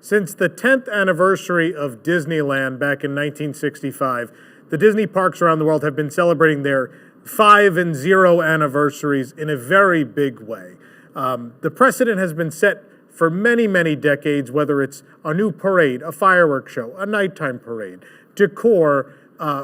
Since the 10th anniversary of Disneyland back in 1965, the Disney parks around the world have been celebrating their 5 and 0 anniversaries in a very big way. The precedent has been set for many, many decades, whether it's a new parade, a fireworks show, a nighttime parade, decor,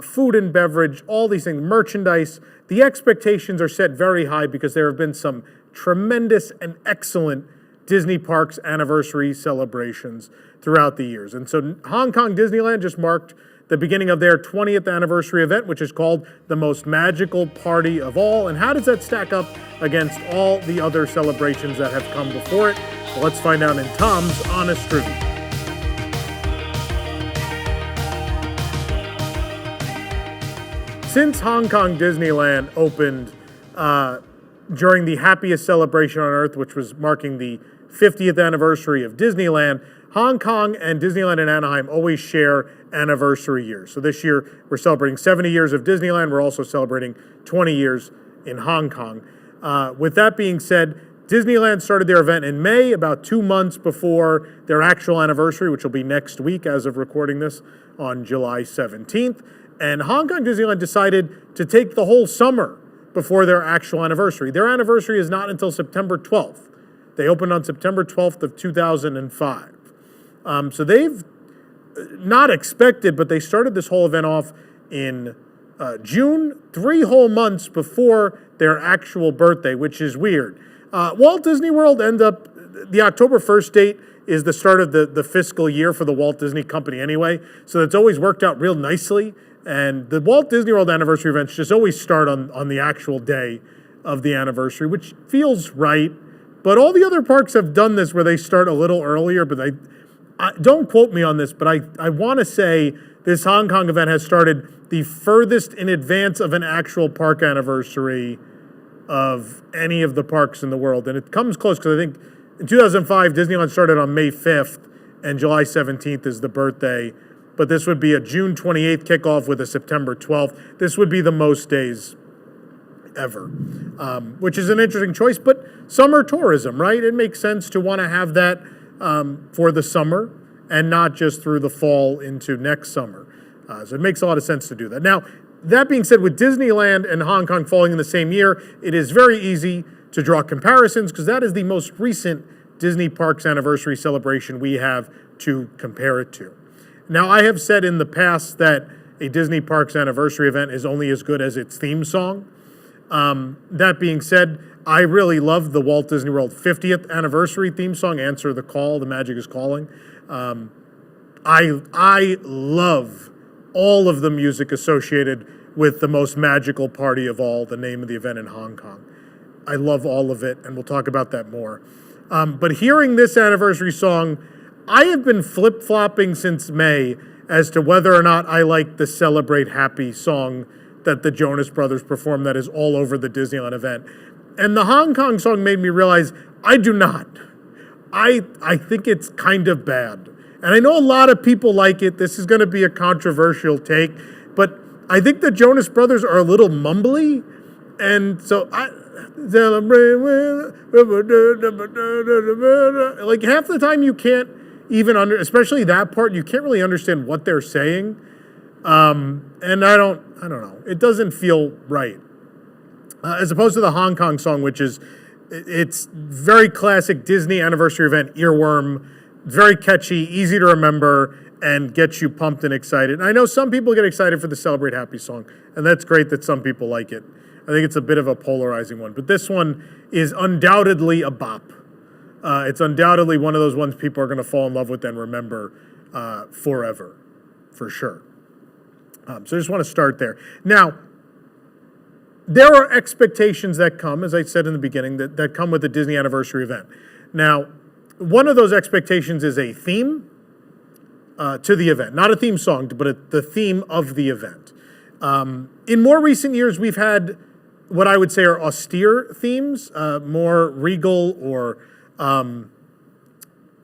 food and beverage, all these things, merchandise. The expectations are set very high because there have been some tremendous and excellent Disney Parks anniversary celebrations throughout the years. And so Hong Kong Disneyland just marked the beginning of their 20th anniversary event, which is called the most magical party of all. And how does that stack up against all the other celebrations that have come before it? Well, let's find out in Tom's Honest Review. Since Hong Kong Disneyland opened during the happiest celebration on Earth, which was marking the 50th anniversary of Disneyland, Hong Kong and Disneyland in Anaheim always share anniversary years. So this year, we're celebrating 70 years of Disneyland. We're also celebrating 20 years in Hong Kong. With that being said, Disneyland started their event in May, about 2 months before their actual anniversary, which will be next week as of recording this on July 17th. And Hong Kong Disneyland decided to take the whole summer before their actual anniversary. Their anniversary is not until September 12th. They opened on September 12th of 2005. So they've not expected, but they started this whole event off in June, 3 whole months before their actual birthday, which is weird. Walt Disney World the October 1st date is the start of the fiscal year for the Walt Disney Company anyway, so it's always worked out real nicely. And the Walt Disney World anniversary events just always start on the actual day of the anniversary, which feels right. But all the other parks have done this where they start a little earlier, but don't quote me on this, but I want to say this Hong Kong event has started the furthest in advance of an actual park anniversary of any of the parks in the world. And it comes close because I think in 2005, Disneyland started on May 5th and July 17th is the birthday. But this would be a June 28th kickoff with a September 12th. This would be the most days ever, which is an interesting choice. But summer tourism, right? It makes sense to want to have that for the summer and not just through the fall into next summer. So it makes a lot of sense to do that. Now, that being said, with Disneyland and Hong Kong falling in the same year, it is very easy to draw comparisons because that is the most recent Disney Parks anniversary celebration we have to compare it to. Now, I have said in the past that a Disney Parks anniversary event is only as good as its theme song. That being said, I really love the Walt Disney World 50th anniversary theme song, Answer the Call, The Magic is Calling. I love all of the music associated with the most magical party of all, the name of the event in Hong Kong. I love all of it, and we'll talk about that more. But hearing this anniversary song, I have been flip-flopping since May as to whether or not I like the Celebrate Happy song that the Jonas Brothers performed that is all over the Disneyland event. And the Hong Kong song made me realize I do not. I think it's kind of bad. And I know a lot of people like it. This is going to be a controversial take. But I think the Jonas Brothers are a little mumbly. And so like half the time you can't even especially that part, you can't really understand what they're saying. And I don't know. It doesn't feel right. As opposed to the Hong Kong song, which it's very classic Disney anniversary event, earworm, very catchy, easy to remember, and gets you pumped and excited. And I know some people get excited for the Celebrate Happy song, and that's great that some people like it. I think it's a bit of a polarizing one, but this one is undoubtedly a bop. It's undoubtedly one of those ones people are going to fall in love with and remember forever, for sure. So I just want to start there. Now, there are expectations that come, as I said in the beginning, that come with the Disney anniversary event. Now, one of those expectations is a theme to the event. Not a theme song, but the theme of the event. In more recent years, we've had what I would say are austere themes, more regal or, I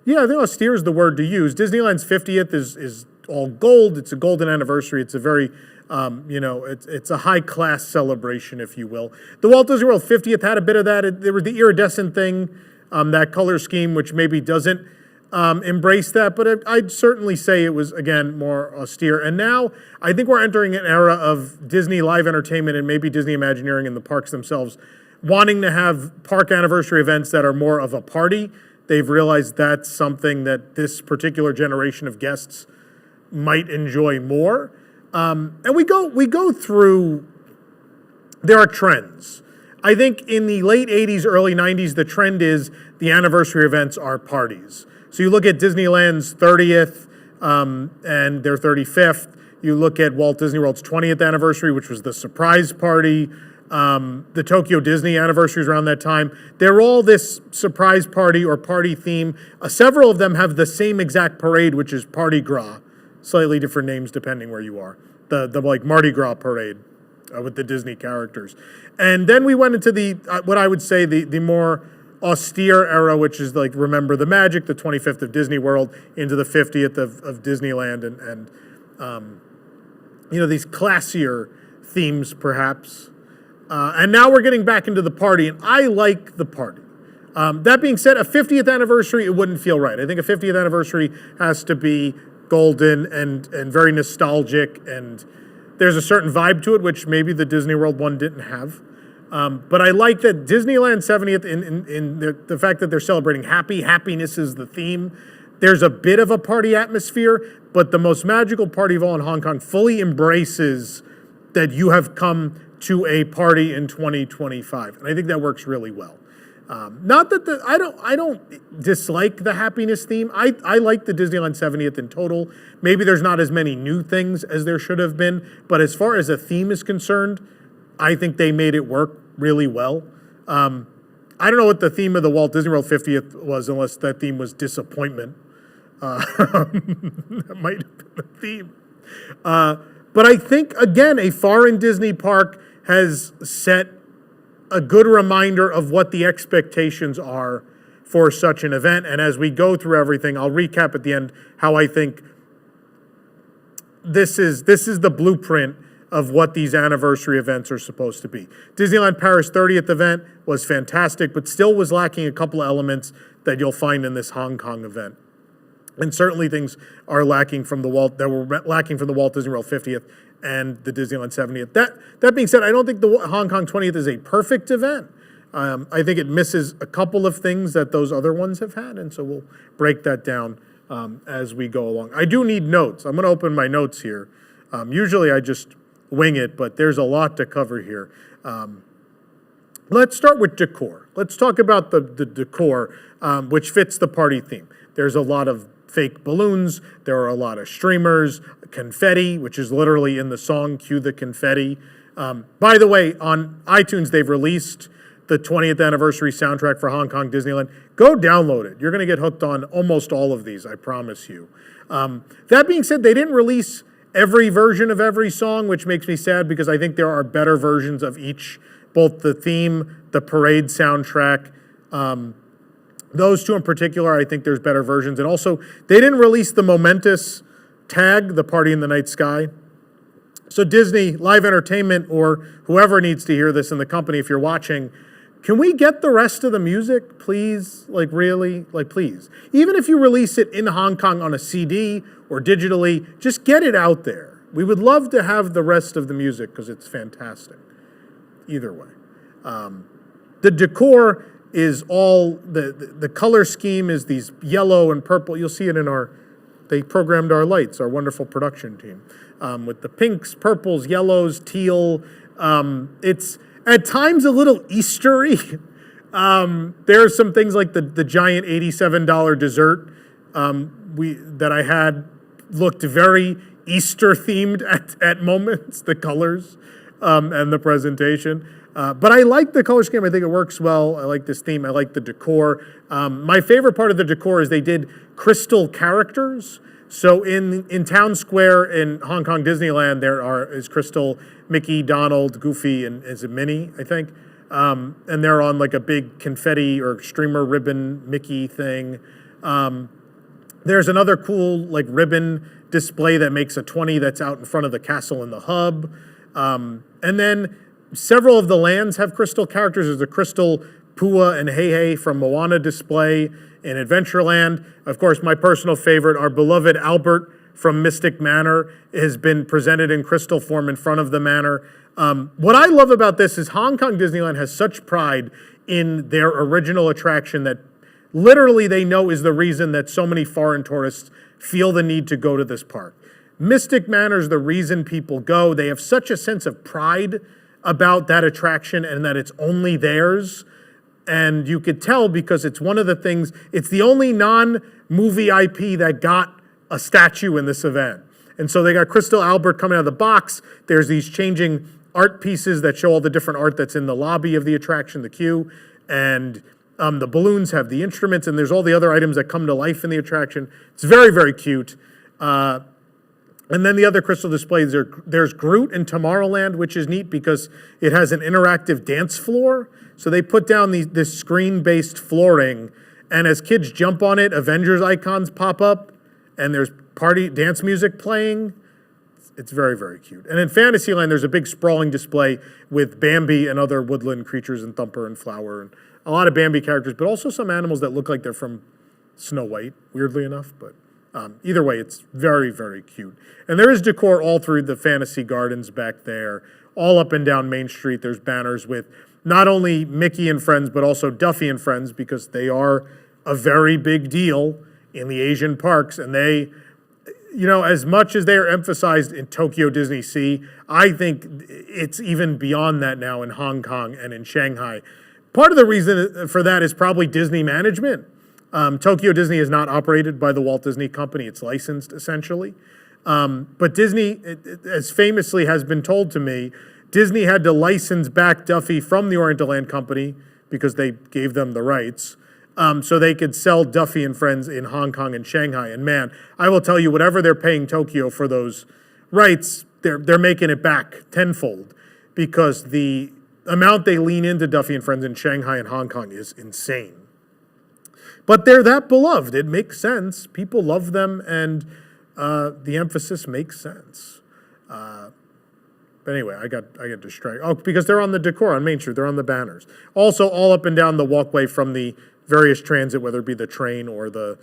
think austere is the word to use. Disneyland's 50th is all gold. It's a golden anniversary. It's a very, it's a high-class celebration, if you will. The Walt Disney World 50th had a bit of that. There was the iridescent thing, that color scheme, which maybe doesn't embraced that, but I'd certainly say it was, again, more austere. And now I think we're entering an era of Disney live entertainment and maybe Disney Imagineering and the parks themselves wanting to have park anniversary events that are more of a party. They've realized that's something that this particular generation of guests might enjoy more. And we go through, there are trends. I think in the late 80s, early 90s, the trend is the anniversary events are parties. So you look at Disneyland's 30th and their 35th. You look at Walt Disney World's 20th anniversary, which was the surprise party. The Tokyo Disney anniversaries around that time. They're all this surprise party or party theme. Several of them have the same exact parade, which is Party Gras. Slightly different names depending where you are. The like Mardi Gras parade with the Disney characters. And then we went into the, what I would say, the more austere era, which is like Remember the Magic, the 25th of Disney World, into the 50th of Disneyland, and these classier themes perhaps. And now we're getting back into the party, and I like the party. That being said, a 50th anniversary, it wouldn't feel right. I think a 50th anniversary has to be golden and very nostalgic, and there's a certain vibe to it, which maybe the Disney World one didn't have. But I like that Disneyland 70th, in the fact that they're celebrating happiness is the theme. There's a bit of a party atmosphere, but the most magical party of all in Hong Kong fully embraces that you have come to a party in 2025. And I think that works really well. Not that I don't dislike the happiness theme. I like the Disneyland 70th in total. Maybe there's not as many new things as there should have been, but as far as a theme is concerned, I think they made it work really well. I don't know what the theme of the Walt Disney World 50th was, unless that theme was disappointment. That might have been the theme. But I think, again, a foreign Disney park has set a good reminder of what the expectations are for such an event. And as we go through everything, I'll recap at the end how I think this is the blueprint of what these anniversary events are supposed to be. Disneyland Paris 30th event was fantastic, but still was lacking a couple of elements that you'll find in this Hong Kong event. And certainly things are lacking from the Walt Disney World 50th and the Disneyland 70th. That being said, I don't think the Hong Kong 20th is a perfect event. I think it misses a couple of things that those other ones have had, and so we'll break that down as we go along. I do need notes. I'm going to open my notes here. Usually I just wing it, but there's a lot to cover here. Let's start with decor. Let's talk about the decor, which fits the party theme. There's a lot of fake balloons. There are a lot of streamers, confetti, which is literally in the song, Cue the Confetti. By the way, on iTunes, they've released the 20th anniversary soundtrack for Hong Kong Disneyland. Go download it. You're going to get hooked on almost all of these, I promise you. That being said, they didn't release every version of every song, which makes me sad because I think there are better versions of each, both the theme, the parade soundtrack. Those two in particular, I think there's better versions. And also, they didn't release the Momentous tag, the Party in the Night Sky. So Disney, Live Entertainment, or whoever needs to hear this in the company, if you're watching, can we get the rest of the music, please? Like, really? Like, please. Even if you release it in Hong Kong on a CD or digitally, just get it out there. We would love to have the rest of the music because it's fantastic. Either way. The decor is all, the color scheme is these yellow and purple. You'll see it in they programmed our lights, our wonderful production team, with the pinks, purples, yellows, teal. It's at times a little Eastery. There are some things like the giant $87 dessert that I had looked very Easter themed at moments, the colors and the presentation. But I like the color scheme. I think it works well. I like this theme. I like the decor. My favorite part of the decor is they did crystal characters. So in Town Square in Hong Kong Disneyland, is Crystal, Mickey, Donald, Goofy, and is it Minnie, I think? And they're on like a big confetti or streamer ribbon Mickey thing. There's another cool like ribbon display that makes a 20 that's out in front of the castle in the hub. And then several of the lands have crystal characters. There's a crystal Pua and Hey Hey from Moana display in Adventureland. Of course, my personal favorite, our beloved Albert from Mystic Manor, has been presented in crystal form in front of the manor. What I love about this is Hong Kong Disneyland has such pride in their original attraction that literally they know is the reason that so many foreign tourists feel the need to go to this park. Mystic Manor is the reason people go. They have such a sense of pride about that attraction and that it's only theirs. And you could tell because it's one of the things, it's the only non-movie IP that got a statue in this event. And so they got Crystal Albert coming out of the box. There's these changing art pieces that show all the different art that's in the lobby of the attraction, the queue. And the balloons have the instruments, and there's all the other items that come to life in the attraction. It's very, very cute. And then the other crystal displays, there's Groot in Tomorrowland, which is neat because it has an interactive dance floor. So they put down this screen-based flooring, and as kids jump on it, Avengers icons pop up, and there's party dance music playing. It's very, very cute. And in Fantasyland, there's a big sprawling display with Bambi and other woodland creatures and Thumper and Flower and a lot of Bambi characters, but also some animals that look like they're from Snow White, weirdly enough. But either way, it's very, very cute. And there is decor all through the Fantasy Gardens back there, all up and down Main Street. There's banners with not only Mickey and Friends, but also Duffy and Friends, because they are a very big deal in the Asian parks. And they, you know, as much as they are emphasized in Tokyo Disney Sea, I think it's even beyond that now in Hong Kong and in Shanghai. Part of the reason for that is probably Disney management. Tokyo Disney is not operated by the Walt Disney Company. It's licensed, essentially. But Disney, as famously has been told to me, Disney had to license back Duffy from the Oriental Land Company because they gave them the rights, so they could sell Duffy and Friends in Hong Kong and Shanghai. And man, I will tell you, whatever they're paying Tokyo for those rights, they're making it back tenfold because the amount they lean into Duffy and Friends in Shanghai and Hong Kong is insane. But they're that beloved. It makes sense. People love them, and the emphasis makes sense. But anyway, I got distracted. Oh, because they're on the decor on Main Street. They're on the banners. Also, all up and down the walkway from the various transit, whether it be the train or the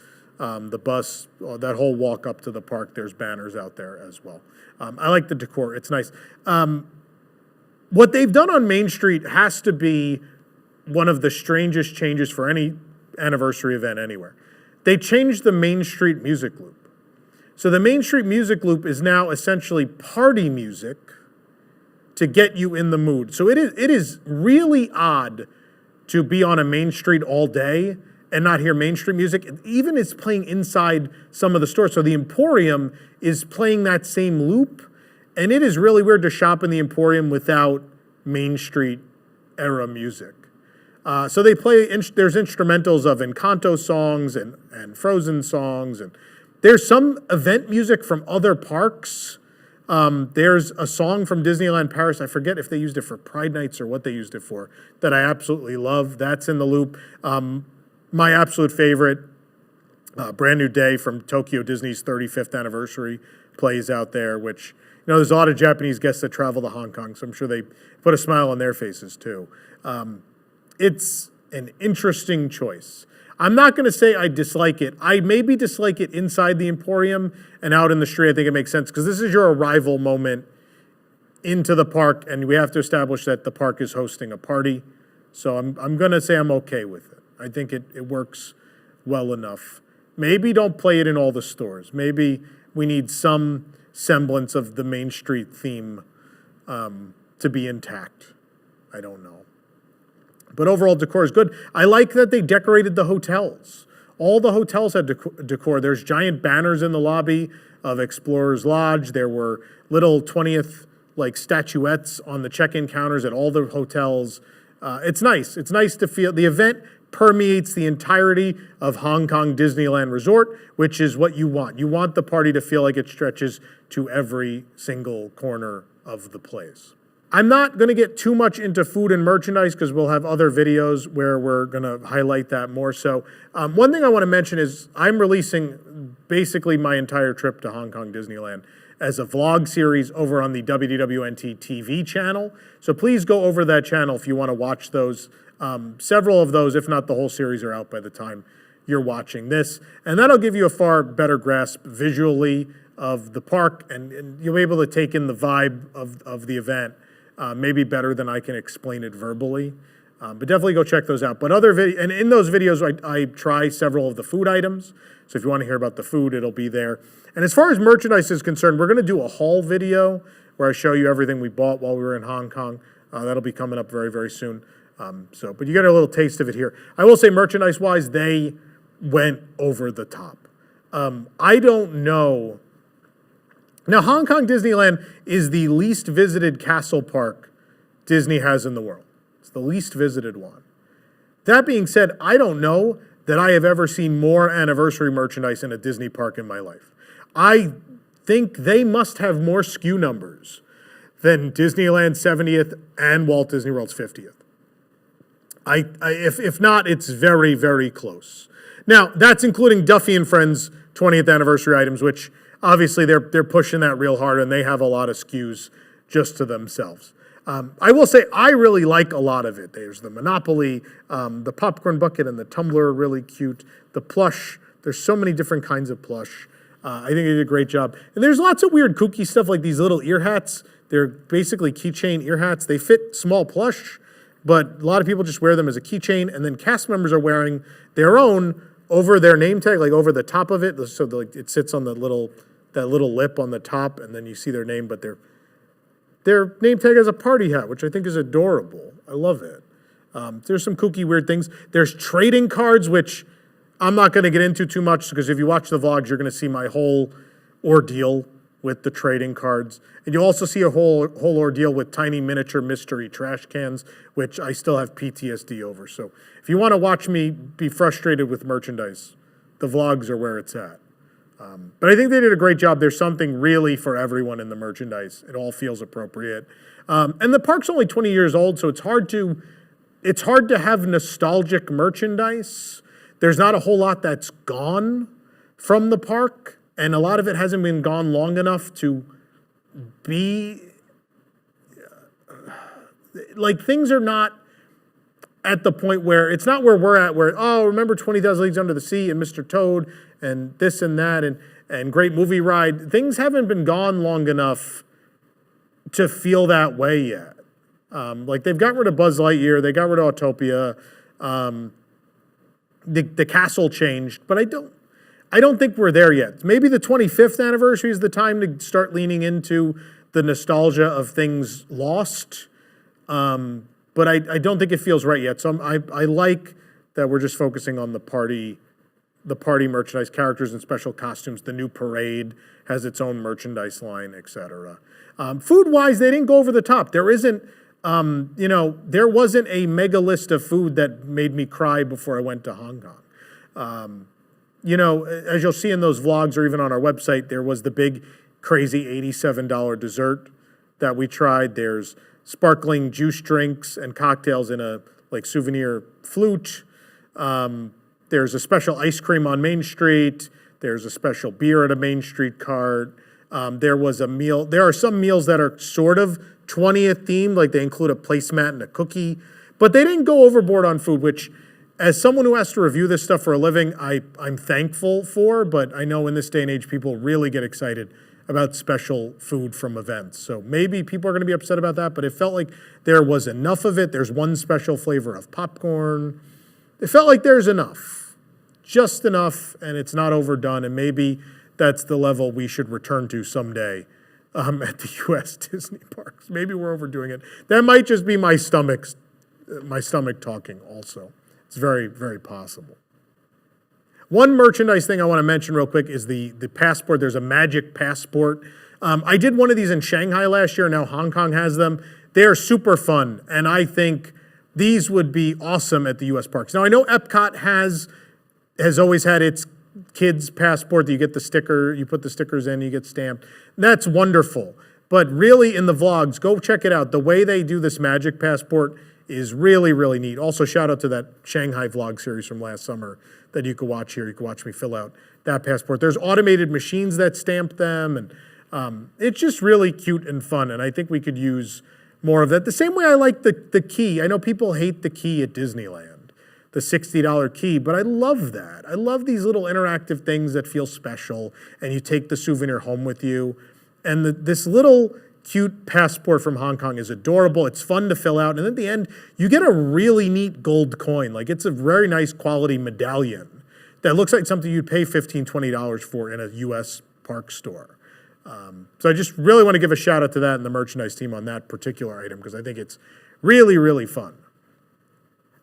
bus, or that whole walk up to the park, there's banners out there as well. I like the decor. It's nice. What they've done on Main Street has to be one of the strangest changes for any anniversary event anywhere. They changed the Main Street music loop. So the Main Street music loop is now essentially party music to get you in the mood. So it is really odd to be on a Main Street all day and not hear Main Street music. Even it's playing inside some of the stores. So the Emporium is playing that same loop, and it is really weird to shop in the Emporium without Main Street era music. So they play, there's instrumentals of Encanto songs and Frozen songs, and there's some event music from other parks. There's a song from Disneyland Paris, I forget if they used it for Pride Nights or what they used it for, that I absolutely love. That's in the loop. My absolute favorite, Brand New Day from Tokyo Disney's 35th anniversary plays out there, which, you know, there's a lot of Japanese guests that travel to Hong Kong, so I'm sure they put a smile on their faces too. It's an interesting choice. I'm not going to say I dislike it. I maybe dislike it inside the Emporium, and out in the street I think it makes sense because this is your arrival moment into the park, and we have to establish that the park is hosting a party. So I'm going to say I'm okay with it. I think it works well enough. Maybe don't play it in all the stores. Maybe we need some semblance of the Main Street theme to be intact. I don't know. But overall, decor is good. I like that they decorated the hotels. All the hotels had decor. There's giant banners in the lobby of Explorers Lodge. There were little 20th like statuettes on the check-in counters at all the hotels. It's nice. It's nice to feel the event permeates the entirety of Hong Kong Disneyland Resort, which is what you want. You want the party to feel like it stretches to every single corner of the place. I'm not going to get too much into food and merchandise because we'll have other videos where we're going to highlight that more. So one thing I want to mention is I'm releasing basically my entire trip to Hong Kong Disneyland as a vlog series over on the WDWNT TV channel. So please go over that channel if you want to watch those. Several of those, if not the whole series, are out by the time you're watching this. And that'll give you a far better grasp visually of the park, and you'll be able to take in the vibe of the event, maybe better than I can explain it verbally. But definitely go check those out. But and in those videos, I try several of the food items. So if you want to hear about the food, it'll be there. And as far as merchandise is concerned, we're going to do a haul video where I show you everything we bought while we were in Hong Kong. That'll be coming up very, very soon. But you get a little taste of it here. I will say merchandise-wise, they went over the top. I don't know. Now, Hong Kong Disneyland is the least visited castle park Disney has in the world. It's the least visited one. That being said, I don't know that I have ever seen more anniversary merchandise in a Disney park in my life. I think they must have more SKU numbers than Disneyland 70th and Walt Disney World's 50th. If not, it's very, very close. Now, that's including Duffy and Friends 20th anniversary items, which obviously they're pushing that real hard, and they have a lot of SKUs just to themselves. I will say I really like a lot of it. There's the Monopoly, the popcorn bucket and the tumbler are really cute. The plush, there's so many different kinds of plush. I think they did a great job. And there's lots of weird kooky stuff like these little ear hats. They're basically keychain ear hats. They fit small plush, but a lot of people just wear them as a keychain, and then cast members are wearing their own over their name tag, like over the top of it, so like it sits on that little lip on the top, and then you see their name, but their name tag has a party hat, which I think is adorable. I love it. There's some kooky, weird things. There's trading cards, which I'm not going to get into too much, because if you watch the vlogs, you're going to see my whole ordeal with the trading cards. And you'll also see a whole ordeal with tiny miniature mystery trash cans, which I still have PTSD over. So if you want to watch me be frustrated with merchandise, the vlogs are where it's at. But I think they did a great job. There's something really for everyone in the merchandise. It all feels appropriate. And the park's only 20 years old, so it's hard to have nostalgic merchandise. There's not a whole lot that's gone from the park, and a lot of it hasn't been gone long enough to be like, things are not at the point where it's not where we're at, where, oh, remember 20,000 Leagues Under the Sea and Mr. Toad and this and that and Great Movie Ride. Things haven't been gone long enough to feel that way yet. Like, they've got rid of Buzz Lightyear, they got rid of Autopia, the castle changed, but I don't think we're there yet. Maybe the 25th anniversary is the time to start leaning into the nostalgia of things lost, but I don't think it feels right yet. So I like that we're just focusing on the party merchandise, characters and special costumes. The new parade has its own merchandise line, etc. Food-wise, they didn't go over the top. There isn't, there wasn't a mega list of food that made me cry before I went to Hong Kong. As you'll see in those vlogs or even on our website, there was the big, crazy $87 dessert that we tried. There's sparkling juice drinks and cocktails in a souvenir flute. There's a special ice cream on Main Street. There's a special beer at a Main Street cart. There was a meal. There are some meals that are sort of 20th themed, like they include a placemat and a cookie, but they didn't go overboard on food, which, as someone who has to review this stuff for a living, I'm thankful for, but I know in this day and age, people really get excited about special food from events. So maybe people are going to be upset about that, but it felt like there was enough of it. There's one special flavor of popcorn. It felt like there's enough, just enough, and it's not overdone, and maybe that's the level we should return to someday at the U.S. Disney parks. Maybe we're overdoing it. That might just be my stomach talking also. It's very, very possible. One merchandise thing I want to mention real quick is the passport. There's a magic passport. I did one of these in Shanghai last year. Now Hong Kong has them. They are super fun, and I think these would be awesome at the U.S. parks. Now, I know Epcot has always had its kids' passport that you get the sticker, you put the stickers in, you get stamped. That's wonderful. But really, in the vlogs, go check it out. The way they do this magic passport is really, really neat. Also, shout out to that Shanghai vlog series from last summer that you could watch here. You could watch me fill out that passport. There's automated machines that stamp them, and it's just really cute and fun, and I think we could use more of that. The same way I like the key. I know people hate the key at Disneyland. the $60 key, but I love that. I love these little interactive things that feel special, and you take the souvenir home with you. And this little cute passport from Hong Kong is adorable. It's fun to fill out. And at the end, you get a really neat gold coin. Like, it's a very nice quality medallion that looks like something you'd pay $15, $20 for in a U.S. park store. So I just really want to give a shout out to that and the merchandise team on that particular item, because I think it's really, really fun.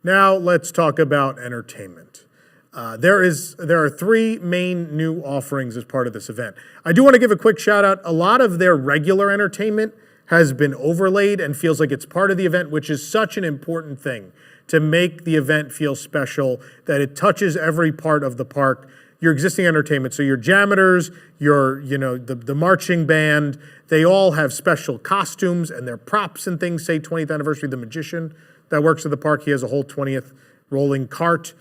Now let's talk about entertainment. There are 3 main new offerings as part of this event. I do want to give a quick shout out. A lot of their regular entertainment has been overlaid and feels like it's part of the event, which is such an important thing to make the event feel special, that it touches every part of the park. Your existing entertainment, so your janitors, the marching band, they all have special costumes and their props and things. Say 20th anniversary, the magician that works at the park, he has a whole 20th rolling cart.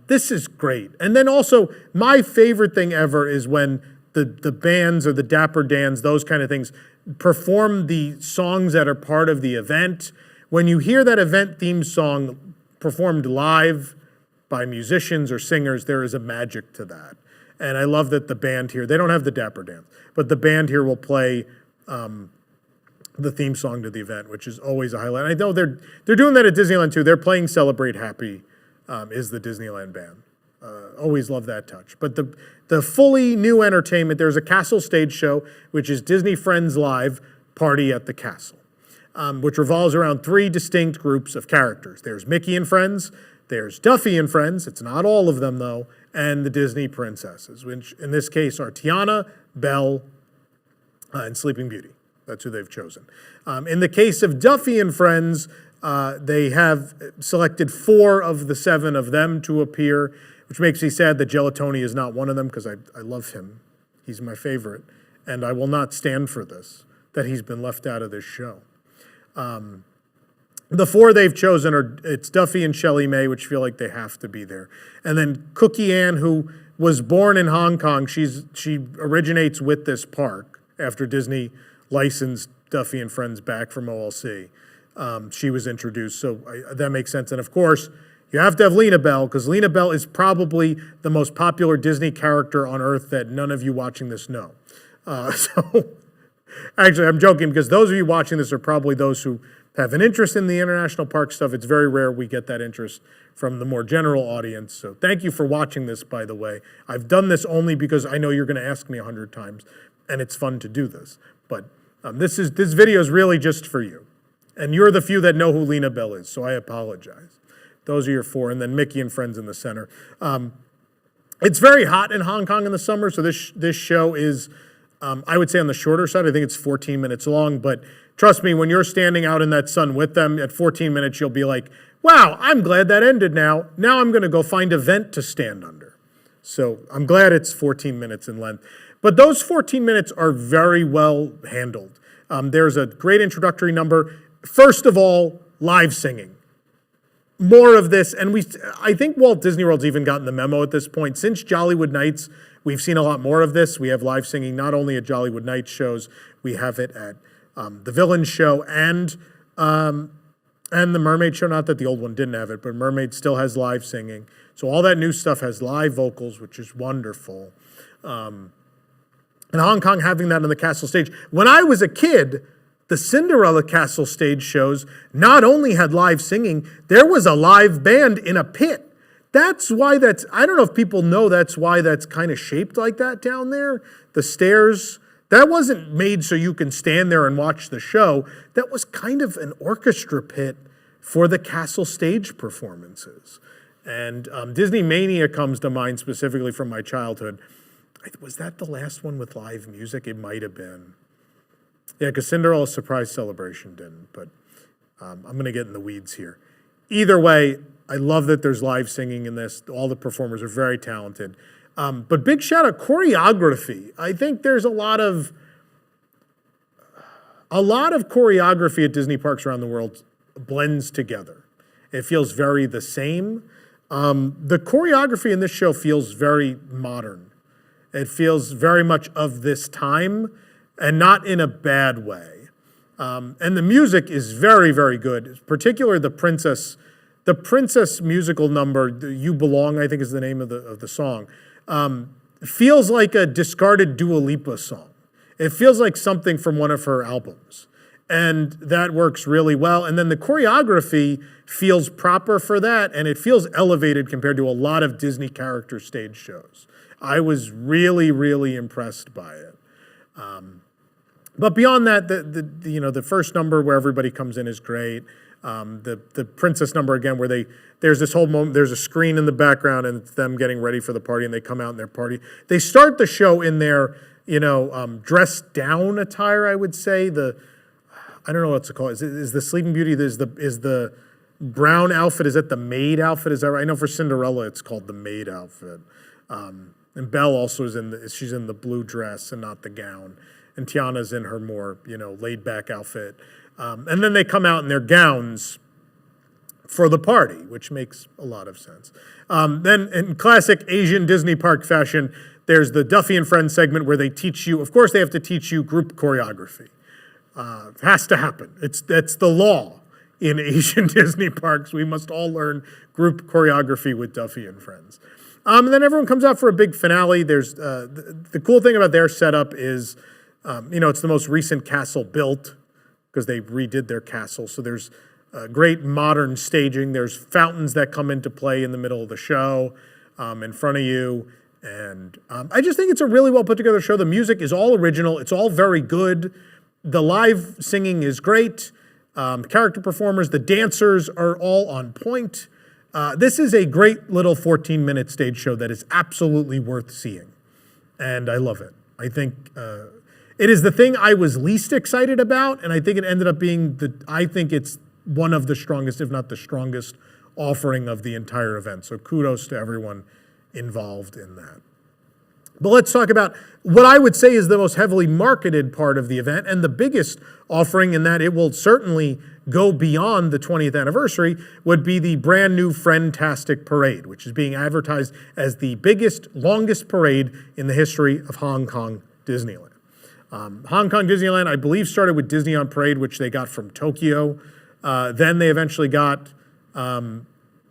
This is great. And then also, my favorite thing ever is when the bands or the Dapper Dans, those kind of things, perform the songs that are part of the event. When you hear that event theme song performed live by musicians or singers, there is a magic to that. And I love that the band here, they don't have the Dapper Dans, but the band here will play the theme song to the event, which is always a highlight. I know they're doing that at Disneyland too. They're playing Celebrate Happy is the Disneyland band. Always love that touch. But the fully new entertainment, there's a castle stage show, which is Disney Friends Live, Party at the Castle, which revolves around 3 distinct groups of characters. There's Mickey and Friends, there's Duffy and Friends, it's not all of them though, and the Disney princesses, which in this case are Tiana, Belle, and Sleeping Beauty. That's who they've chosen. In the case of Duffy and Friends, they have selected 4 of the 7 of them to appear, which makes me sad that Gelatoni is not one of them, because I love him. He's my favorite, and I will not stand for this, that he's been left out of this show. The 4 they've chosen it's Duffy and Shelley May, which feel like they have to be there. And then Cookie Ann, who was born in Hong Kong. She originates with this park after Disney licensed Duffy and Friends back from OLC. She was introduced, so that makes sense. And of course, you have to have Lena Bell, because Lena Bell is probably the most popular Disney character on Earth that none of you watching this know. Actually, I'm joking, because those of you watching this are probably those who have an interest in the international park stuff. It's very rare we get that interest from the more general audience. So thank you for watching this, by the way. I've done this only because I know you're going to ask me 100 times, and it's fun to do this. But this video is really just for you. And you're the few that know who Lena Bell is, so I apologize. Those are your 4, and then Mickey and Friends in the center. It's very hot in Hong Kong in the summer, so this show is, I would say, on the shorter side. I think it's 14 minutes long, but trust me, when you're standing out in that sun with them, at 14 minutes, you'll be like, wow, I'm glad that ended now. Now I'm going to go find a vent to stand under. So I'm glad it's 14 minutes in length. But those 14 minutes are very well handled. There's a great introductory number. First of all, live singing. More of this, and I think Walt Disney World's even gotten the memo at this point. Since Jollywood Nights, we've seen a lot more of this. We have live singing not only at Jollywood Nights shows, we have it at the Villain Show and the Mermaid Show. Not that the old one didn't have it, but Mermaid still has live singing. So all that new stuff has live vocals, which is wonderful. And Hong Kong having that on the castle stage. When I was a kid, the Cinderella Castle stage shows not only had live singing, there was a live band in a pit. That's why I don't know if people know that's why that's kind of shaped like that down there. The stairs, that wasn't made so you can stand there and watch the show. That was kind of an orchestra pit for the castle stage performances. And Disney Mania comes to mind specifically from my childhood. Was that the last one with live music? It might have been. Yeah, because Cinderella's Surprise Celebration didn't, but I'm going to get in the weeds here. Either way, I love that there's live singing in this. All the performers are very talented. But big shout out, choreography. I think there's a lot of choreography at Disney parks around the world blends together. It feels very the same. The choreography in this show feels very modern. It feels very much of this time, and not in a bad way. And the music is very, very good, particularly the The Princess musical number, "You Belong," I think is the name of the song, feels like a discarded Dua Lipa song. It feels like something from one of her albums. And that works really well. And then the choreography feels proper for that, and it feels elevated compared to a lot of Disney character stage shows. I was really, really impressed by it. But beyond that, the first number where everybody comes in is great. The princess number again, where there's this whole moment, there's a screen in the background, and it's them getting ready for the party, and they come out in their party. They start the show in their dressed down attire, I would say. I don't know what to call it. Is the Sleeping Beauty, is the brown outfit, is that the maid outfit? Is that right? I know for Cinderella it's called the maid outfit. And Belle also she's in the blue dress and not the gown. And Tiana's in her more, laid back outfit. And then they come out in their gowns for the party, which makes a lot of sense. Then in classic Asian Disney park fashion, there's the Duffy and Friends segment where they teach you, of course they have to teach you group choreography. It has to happen. That's the law in Asian Disney parks. We must all learn group choreography with Duffy and Friends. And then everyone comes out for a big finale. There's the cool thing about their setup is, it's the most recent castle built because they redid their castle. So there's great modern staging. There's fountains that come into play in the middle of the show in front of you. And I just think it's a really well put together show. The music is all original. It's all very good. The live singing is great. Character performers, the dancers are all on point. This is a great little 14-minute stage show that is absolutely worth seeing. And I love it. I think it is the thing I was least excited about, and I think it ended up being I think it's one of the strongest, if not the strongest, offering of the entire event. So kudos to everyone involved in that. But let's talk about what I would say is the most heavily marketed part of the event and the biggest offering, in that it will certainly go beyond the 20th anniversary, would be the brand new Friendtastic Parade, which is being advertised as the biggest, longest parade in the history of Hong Kong Disneyland. Hong Kong Disneyland, I believe, started with Disney on Parade, which they got from Tokyo. Then they eventually got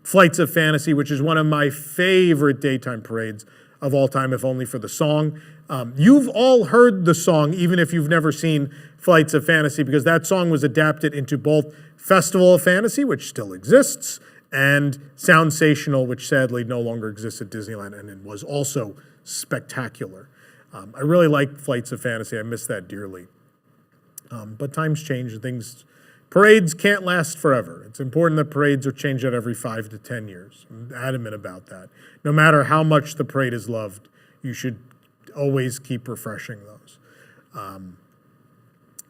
Flights of Fantasy, which is one of my favorite daytime parades of all time, if only for the song. You've all heard the song, even if you've never seen Flights of Fantasy, because that song was adapted into both Festival of Fantasy, which still exists, and Soundsational, which sadly no longer exists at Disneyland, and it was also spectacular. I really like Flights of Fantasy. I miss that dearly. But times change and parades can't last forever. It's important that parades are changed out every 5 to 10 years. I'm adamant about that. No matter how much the parade is loved, you should always keep refreshing those.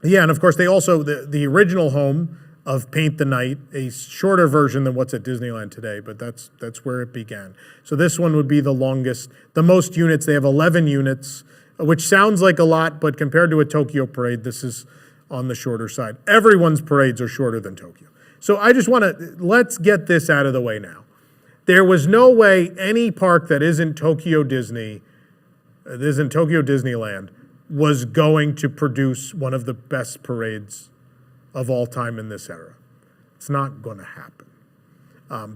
And of course, they also, the original home of Paint the Night, a shorter version than what's at Disneyland today, but that's where it began. So this one would be the longest, the most units. They have 11 units, which sounds like a lot, but compared to a Tokyo parade, this is on the shorter side. Everyone's parades are shorter than Tokyo. So I just let's get this out of the way now. There was no way any park that isn't Tokyo Disneyland was going to produce one of the best parades of all time in this era. It's not going to happen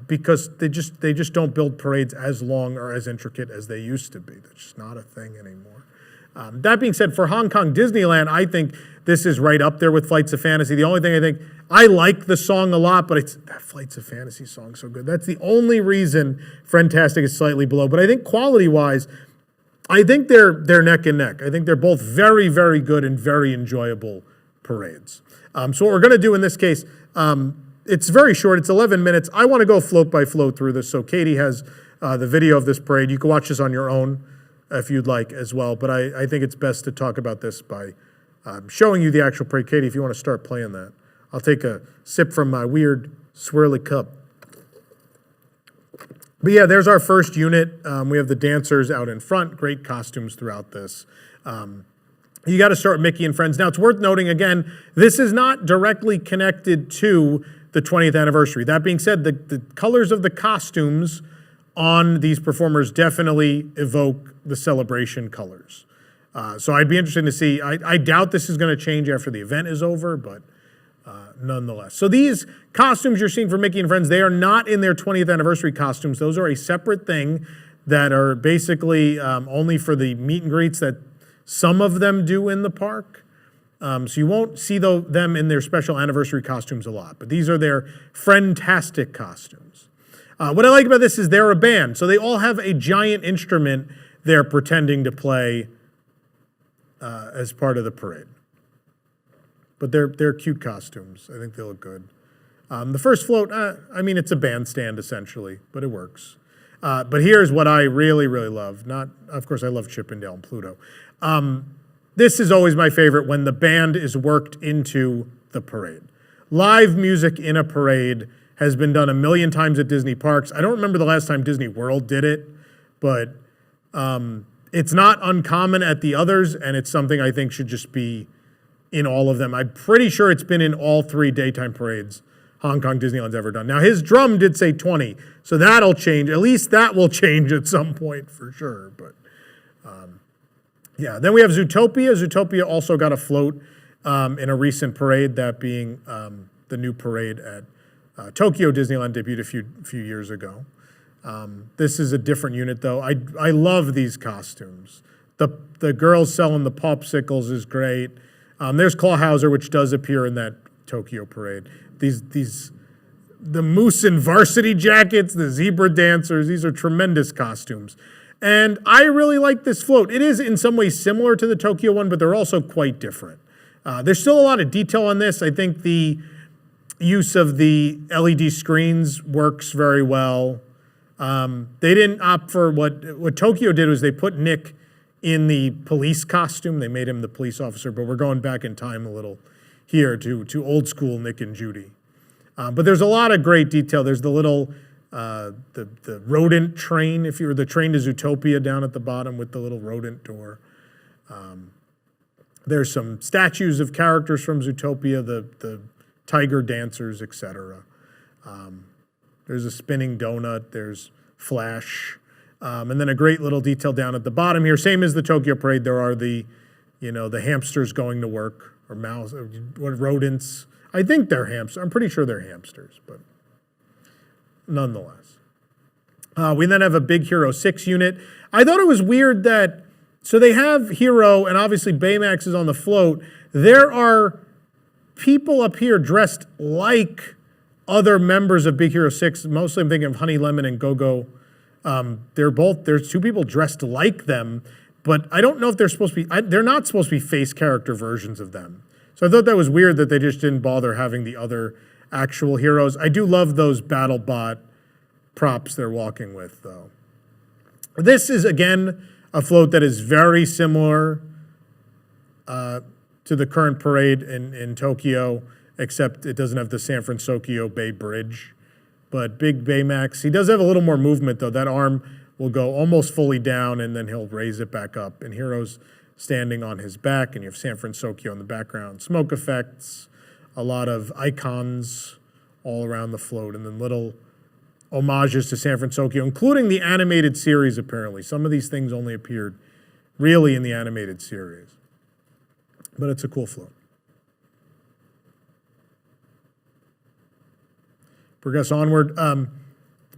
because they just don't build parades as long or as intricate as they used to be. That's just not a thing anymore. That being said, for Hong Kong Disneyland, I think this is right up there with Flights of Fantasy. The only thing I like the song a lot, but that Flights of Fantasy song's so good. That's the only reason Friendtastic is slightly below. But I think quality-wise, I think they're neck and neck. I think they're both very, very good and very enjoyable parades. So what we're going to do in this case, it's very short. It's 11 minutes. I want to go float by float through this. So Katie has the video of this parade. You can watch this on your own if you'd like as well. But I think it's best to talk about this by showing you the actual parade. Katie, if you want to start playing that. I'll take a sip from my weird swirly cup. But yeah, there's our first unit. We have the dancers out in front. Great costumes throughout this. You got to start Mickey and Friends. Now, it's worth noting, again, this is not directly connected to the 20th anniversary. That being said, the colors of the costumes on these performers definitely evoke the celebration colors. So I'd be interested to see. I doubt this is going to change after the event is over, but nonetheless. So these costumes you're seeing for Mickey and Friends, they are not in their 20th anniversary costumes. Those are a separate thing that are basically only for the meet and greets that some of them do in the park. So you won't see them in their special anniversary costumes a lot, but these are their Friendtastic costumes. What I like about this is they're a band, so they all have a giant instrument they're pretending to play as part of the parade. But they're cute costumes. I think they look good. The first float, I mean, it's a bandstand essentially, but it works. But here's what I really, really love. Of course, I love Chippendale and Pluto. This is always my favorite when the band is worked into the parade. Live music in a parade has been done a million times at Disney parks. I don't remember the last time Disney World did it, but it's not uncommon at the others, and it's something I think should just be in all of them. I'm pretty sure it's been in all 3 daytime parades Hong Kong Disneyland's ever done. Now, his drum did say 20, so that'll change. At least that will change at some point for sure. But yeah, then we have Zootopia. Zootopia also got a float in a recent parade, that being the new parade at Tokyo Disneyland, debuted a few years ago. This is a different unit, though. I love these costumes. The girls selling the popsicles is great. There's Clawhauser, which does appear in that Tokyo parade. The moose in varsity jackets, the zebra dancers, these are tremendous costumes. And I really like this float. It is in some ways similar to the Tokyo one, but they're also quite different. There's still a lot of detail on this. I think the use of the LED screens works very well. They didn't opt for what Tokyo did was they put Nick in the police costume. They made him the police officer, but we're going back in time a little here to old school Nick and Judy. But there's a lot of great detail. There's the little, the rodent train, if you were the train to Zootopia down at the bottom with the little rodent door. There's some statues of characters from Zootopia, the tiger dancers, etc. There's a spinning donut, there's Flash, and then a great little detail down at the bottom here. Same as the Tokyo Parade, there are the hamsters going to work, or mouse, or what, rodents. I think they're hamsters. I'm pretty sure they're hamsters, but nonetheless. We then have a Big Hero 6 unit. I thought it was weird that, so they have Hero, and obviously Baymax is on the float. There are people up here dressed like other members of Big Hero 6. Mostly I'm thinking of Honey Lemon and Go-Go. There's 2 people dressed like them, but I don't know if they're supposed to be, they're not supposed to be face character versions of them. So I thought that was weird that they just didn't bother having the other actual heroes. I do love those BattleBot props they're walking with, though. This is, again, a float that is very similar to the current parade in Tokyo, except it doesn't have the San Francisco Bay Bridge. But Big Baymax, he does have a little more movement, though. That arm will go almost fully down, and then he'll raise it back up. And Hero's standing on his back, and you have San Francisco in the background. Smoke effects, a lot of icons all around the float, and then little homages to San Francisco, including the animated series, apparently. Some of these things only appeared really in the animated series. But it's a cool float. Progress onward.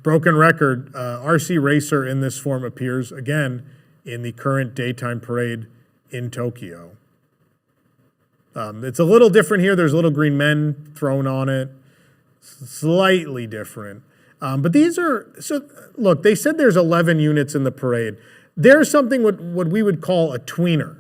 Broken record, RC Racer in this form appears again in the current daytime parade in Tokyo. It's a little different here. There's little green men thrown on it. Slightly different. But these are, so look, they said there's 11 units in the parade. There's something what we would call a tweener.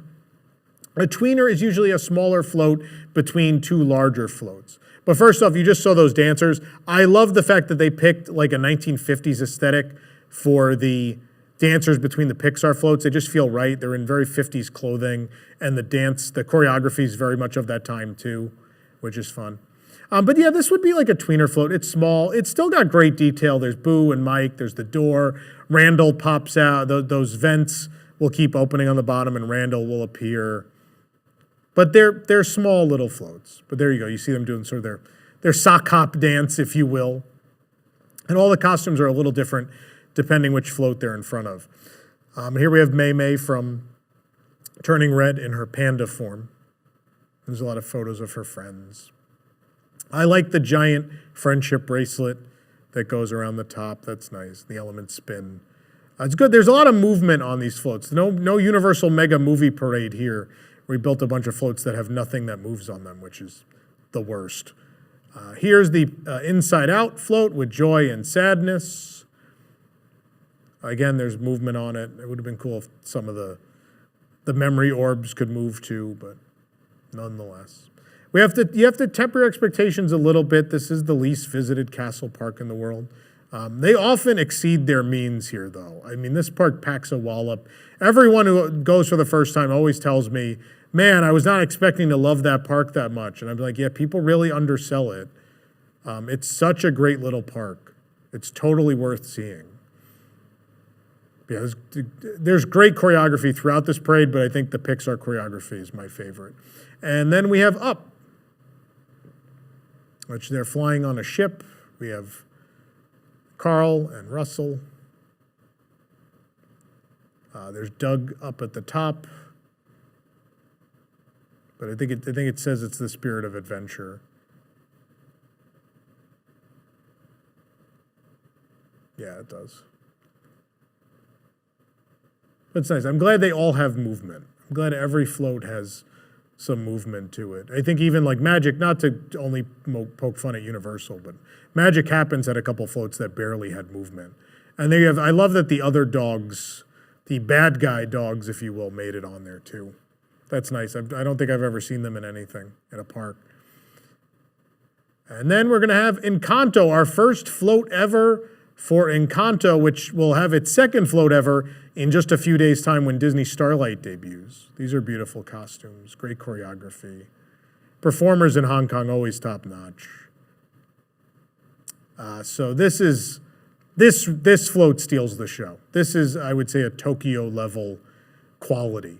A tweener is usually a smaller float between 2 larger floats. But first off, you just saw those dancers. I love the fact that they picked like a 1950s aesthetic for the dancers between the Pixar floats. They just feel right. They're in very 50s clothing, and the choreography is very much of that time too, which is fun. But yeah, this would be like a tweener float. It's small. It's still got great detail. There's Boo and Mike. There's the door. Randall pops out. Those vents will keep opening on the bottom, and Randall will appear. But they're small little floats. But there you go. You see them doing sort of their sock hop dance, if you will. And all the costumes are a little different depending which float they're in front of. Here we have Mei Mei from Turning Red in her panda form. There's a lot of photos of her friends. I like the giant friendship bracelet that goes around the top. That's nice. The element spin. It's good. There's a lot of movement on these floats. No Universal Mega Movie Parade here. We built a bunch of floats that have nothing that moves on them, which is the worst. Here's the Inside Out float with joy and sadness. Again, there's movement on it. It would have been cool if some of the memory orbs could move too, but nonetheless. You have to temper your expectations a little bit. This is the least visited castle park in the world. They often exceed their means here, though. I mean, this park packs a wallop. Everyone who goes for the first time always tells me, man, I was not expecting to love that park that much. And I'm like, yeah, people really undersell it. It's such a great little park. It's totally worth seeing. Yeah, there's great choreography throughout this parade, but I think the Pixar choreography is my favorite. And then we have Up, which they're flying on a ship. We have Carl and Russell. There's Doug up at the top. But I think it says it's the spirit of adventure. Yeah, it does. That's nice. I'm glad they all have movement. I'm glad every float has some movement to it. I think even like Magic, not to only poke fun at Universal, but Magic Happens had a couple floats that barely had movement. And they have, I love that the other dogs, the bad guy dogs, if you will, made it on there too. That's nice. I don't think I've ever seen them in anything at a park. And then we're going to have Encanto, our first float ever for Encanto, which will have its second float ever in just a few days' time when Disney Starlight debuts. These are beautiful costumes, great choreography. Performers in Hong Kong always top-notch. So this float steals the show. This is, I would say, a Tokyo-level quality.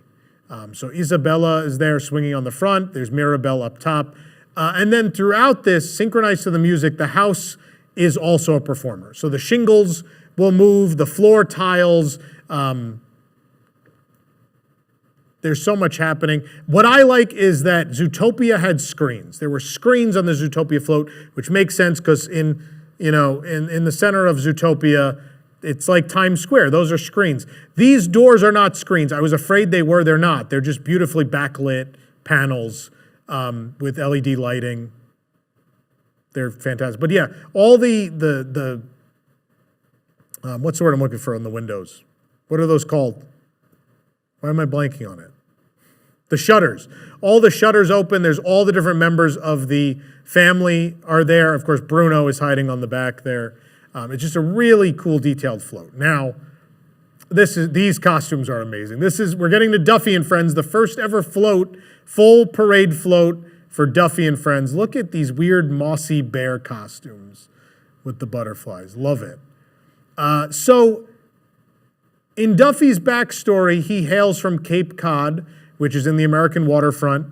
So Isabella is there swinging on the front. There's Mirabelle up top. And then throughout this, synchronized to the music, the house is also a performer. So the shingles will move, the floor tiles. There's so much happening. What I like is that Zootopia had screens. There were screens on the Zootopia float, which makes sense because in the center of Zootopia, it's like Times Square. Those are screens. These doors are not screens. I was afraid they were. They're not. They're just beautifully backlit panels with LED lighting. They're fantastic. But yeah, all the what's the word I'm looking for on the windows? What are those called? Why am I blanking on it? The shutters. All the shutters open. There's all the different members of the family are there. Of course, Bruno is hiding on the back there. It's just a really cool detailed float. Now, these costumes are amazing. We're getting to Duffy and Friends, the first ever float, full parade float for Duffy and Friends. Look at these weird mossy bear costumes with the butterflies. Love it. So in Duffy's backstory, he hails from Cape Cod, which is in the American waterfront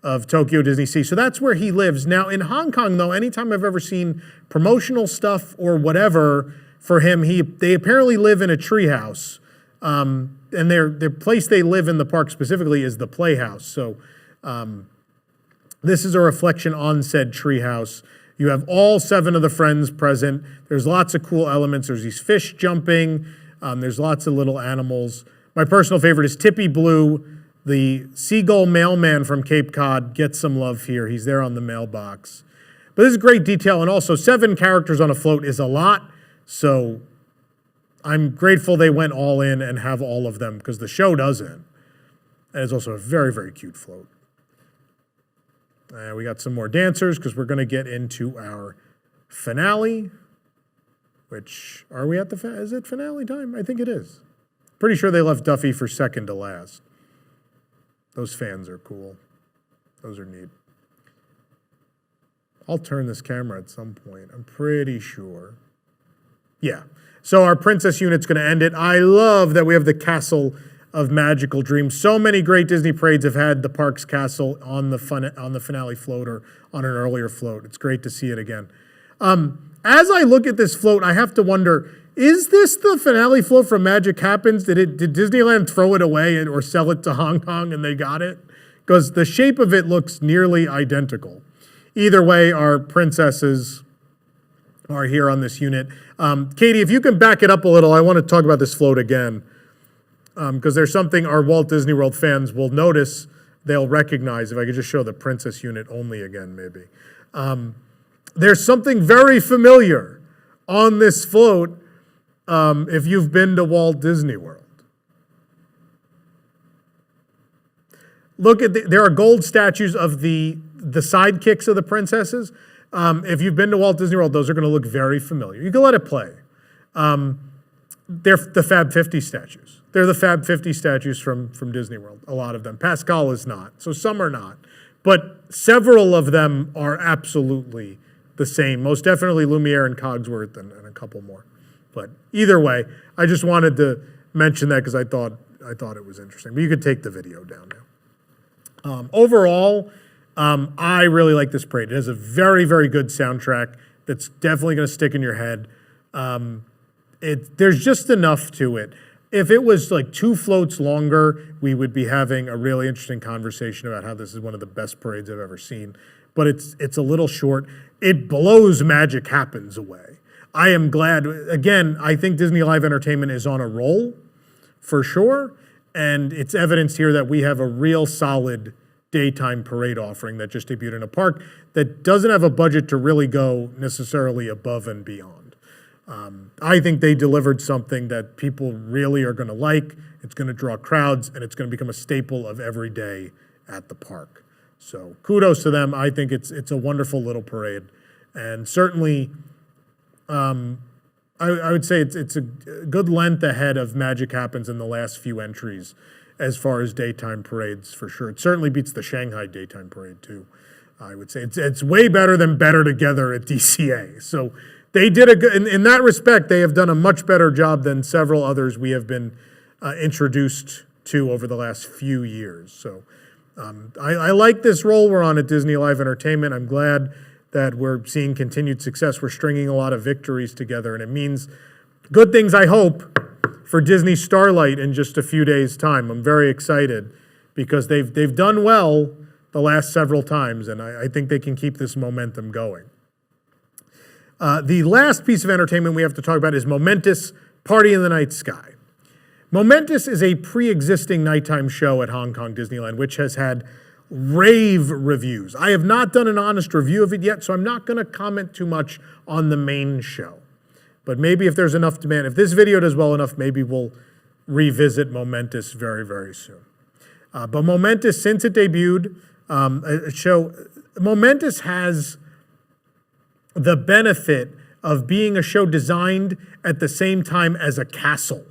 of Tokyo Disney Sea. So that's where he lives. Now in Hong Kong, though, anytime I've ever seen promotional stuff or whatever for him, they apparently live in a treehouse. And their place they live in the park specifically is the Playhouse. So this is a reflection on said treehouse. You have all 7 of the friends present. There's lots of cool elements. There's these fish jumping. There's lots of little animals. My personal favorite is Tippy Blue, the seagull mailman from Cape Cod. Gets some love here. He's there on the mailbox. But this is great detail. And also 7 characters on a float is a lot. So I'm grateful they went all in and have all of them because the show doesn't. And it's also a very, very cute float. We got some more dancers because we're going to get into our finale, which, are we at is it finale time? I think it is. Pretty sure they left Duffy for second to last. Those fans are cool. Those are neat. I'll turn this camera at some point. I'm pretty sure. Yeah. So our princess unit's going to end it. I love that we have the Castle of Magical Dreams. So many great Disney parades have had the park's castle on the finale float or on an earlier float. It's great to see it again. As I look at this float, I have to wonder, is this the finale float from Magic Happens? Did Disneyland throw it away or sell it to Hong Kong and they got it? Because the shape of it looks nearly identical. either way, our princesses are here on this unit. Katie, if you can back it up a little, I want to talk about this float again, because there's something our Walt Disney World fans will notice, they'll recognize. If I could just show the princess unit only again, maybe. There's something very familiar on this float if you've been to Walt Disney World. Look at there are gold statues of the sidekicks of the princesses. If you've been to Walt Disney World, those are going to look very familiar. You can let it play. They're the Fab 50 statues. They're the Fab 50 statues from Disney World, a lot of them. Pascal is not, so some are not. But several of them are absolutely the same. Most definitely Lumiere and Cogsworth and a couple more. But either way, I just wanted to mention that because I thought it was interesting. But you could take the video down now. Overall, I really like this parade. It has a very, very good soundtrack that's definitely going to stick in your head. There's just enough to it. If it was like 2 floats longer, we would be having a really interesting conversation about how this is one of the best parades I've ever seen. But it's a little short. It blows Magic Happens away. I am glad. Again, I think Disney Live Entertainment is on a roll, for sure. And it's evidenced here that we have a real solid daytime parade offering that just debuted in a park that doesn't have a budget to really go necessarily above and beyond. I think they delivered something that people really are going to like. It's going to draw crowds, and it's going to become a staple of every day at the park. So kudos to them. I think it's a wonderful little parade. And certainly, I would say it's a good length ahead of Magic Happens in the last few entries as far as daytime parades, for sure. It certainly beats the Shanghai daytime parade, too. I would say it's way better than Better Together at DCA. So they did a good, in that respect, they have done a much better job than several others we have been introduced to over the last few years. So I like this roll we're on at Disney Live Entertainment. I'm glad that we're seeing continued success. We're stringing a lot of victories together, and it means good things, I hope, for Disney Starlight in just a few days' time. I'm very excited because they've done well the last several times, and I think they can keep this momentum going. The last piece of entertainment we have to talk about is Momentous, Party in the Night Sky. Momentous is a pre-existing nighttime show at Hong Kong Disneyland, which has had rave reviews. I have not done an honest review of it yet, so I'm not going to comment too much on the main show. But maybe if there's enough demand, if this video does well enough, maybe we'll revisit Momentous very, very soon. But Momentous, since it debuted, Momentous has the benefit of being a show designed at the same time as a castle.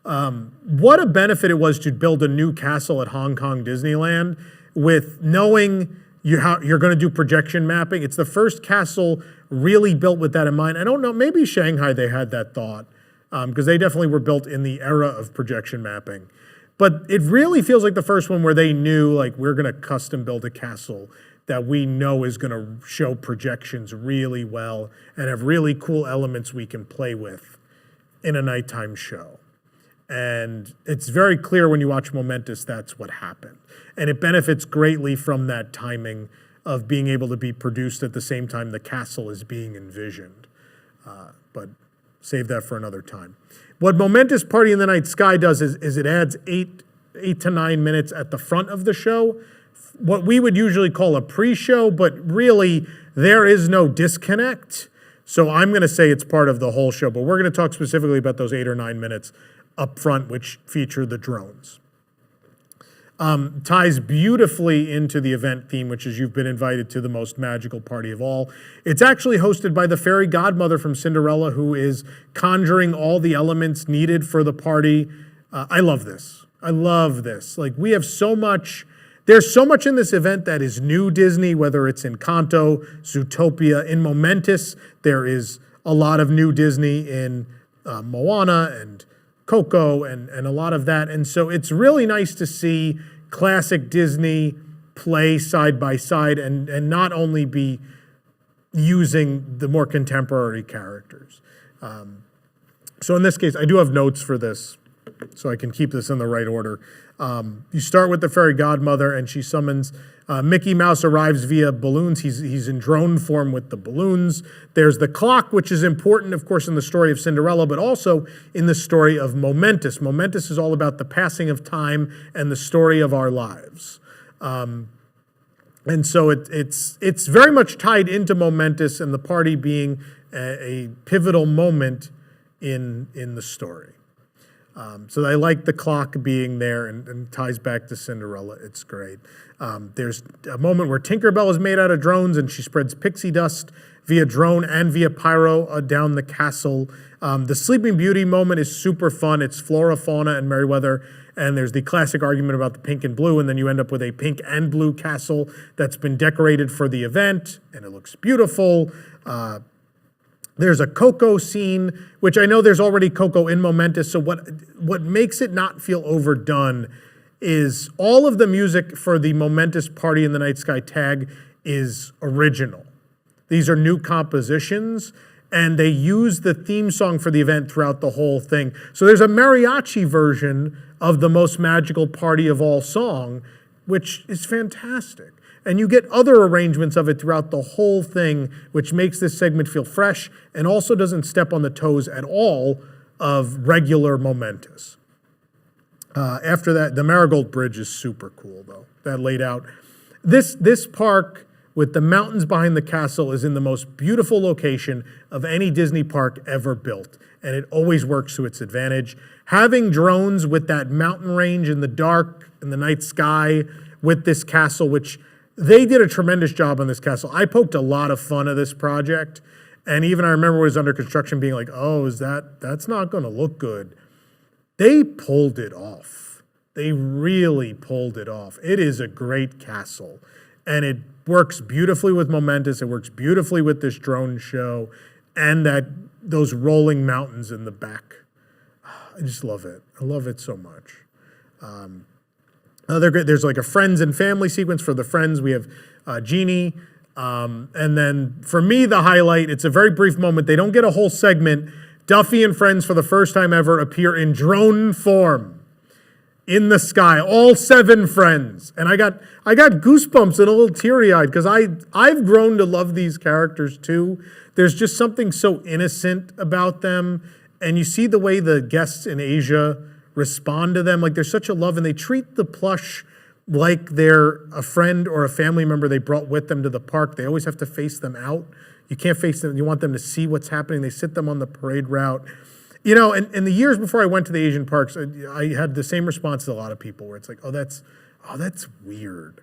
What a benefit it was to build a new castle at Hong Kong Disneyland with knowing how you're going to do projection mapping. It's the first castle really built with that in mind. I don't know, maybe Shanghai they had that thought because they definitely were built in the era of projection mapping. But it really feels like the first one where they knew, like, we're going to custom build a castle that we know is going to show projections really well and have really cool elements we can play with in a nighttime show. And it's very clear when you watch Momentous that's what happened. And it benefits greatly from that timing of being able to be produced at the same time the castle is being envisioned. But save that for another time. What Momentous Party in the Night Sky does is it adds 8 to 9 minutes at the front of the show, what we would usually call a pre-show, but really there is no disconnect. So I'm going to say it's part of the whole show, but we're going to talk specifically about those 8 or 9 minutes up front, which feature the drones. Ties beautifully into the event theme, which is you've been invited to the most magical party of all. It's actually hosted by the fairy godmother from Cinderella, who is conjuring all the elements needed for the party. I love this. I love this. Like, we have so much. There's so much in this event that is new Disney, whether it's Encanto, Zootopia. In Momentous, there is a lot of new Disney in Moana and Coco and a lot of that. And so it's really nice to see classic Disney play side by side and not only be using the more contemporary characters. So in this case, I do have notes for this so I can keep this in the right order. You start with the fairy godmother, and she summons Mickey Mouse arrives via balloons. He's in drone form with the balloons. There's the clock, which is important, of course, in the story of Cinderella, but also in the story of Momentous. Momentous is all about the passing of time and the story of our lives. And so it's very much tied into Momentous and the party being a pivotal moment in the story. So I like the clock being there and ties back to Cinderella. It's great. There's a moment where Tinkerbell is made out of drones and she spreads pixie dust via drone and via pyro down the castle. The Sleeping Beauty moment is super fun. It's Flora, Fauna, and Merryweather. And there's the classic argument about the pink and blue, and then you end up with a pink and blue castle that's been decorated for the event, and it looks beautiful. There's a Coco scene, which I know there's already Coco in Momentous, so what makes it not feel overdone is all of the music for the Momentous Party in the Night Sky tag is original. These are new compositions, and they use the theme song for the event throughout the whole thing. So there's a mariachi version of the Most Magical Party of All song, which is fantastic. And you get other arrangements of it throughout the whole thing, which makes this segment feel fresh and also doesn't step on the toes at all of regular Momentous. After that, the Marigold Bridge is super cool, though. That laid out. This park with the mountains behind the castle is in the most beautiful location of any Disney park ever built, and it always works to its advantage. Having drones with that mountain range in the dark, in the night sky, with this castle, which they did a tremendous job on this castle. I poked a lot of fun at this project, and even I remember when it was under construction being like, oh, that's not going to look good. They pulled it off. They really pulled it off. It is a great castle, and it works beautifully with Momentous. It works beautifully with this drone show and those rolling mountains in the back. I just love it. I love it so much. There's like a friends and family sequence for the friends. We have Genie. And then for me, the highlight, it's a very brief moment. They don't get a whole segment. Duffy and friends, for the first time ever, appear in drone form in the sky. All 7 friends. And I got goosebumps and a little teary-eyed because I've grown to love these characters too. There's just something so innocent about them. And you see the way the guests in Asia respond to them. Like there's such a love, and they treat the plush like they're a friend or a family member they brought with them to the park. They always have to face them out. You can't face them. You want them to see what's happening. They sit them on the parade route. You know, and in the years before I went to the Asian parks, I had the same response as a lot of people where it's like, oh, that's weird.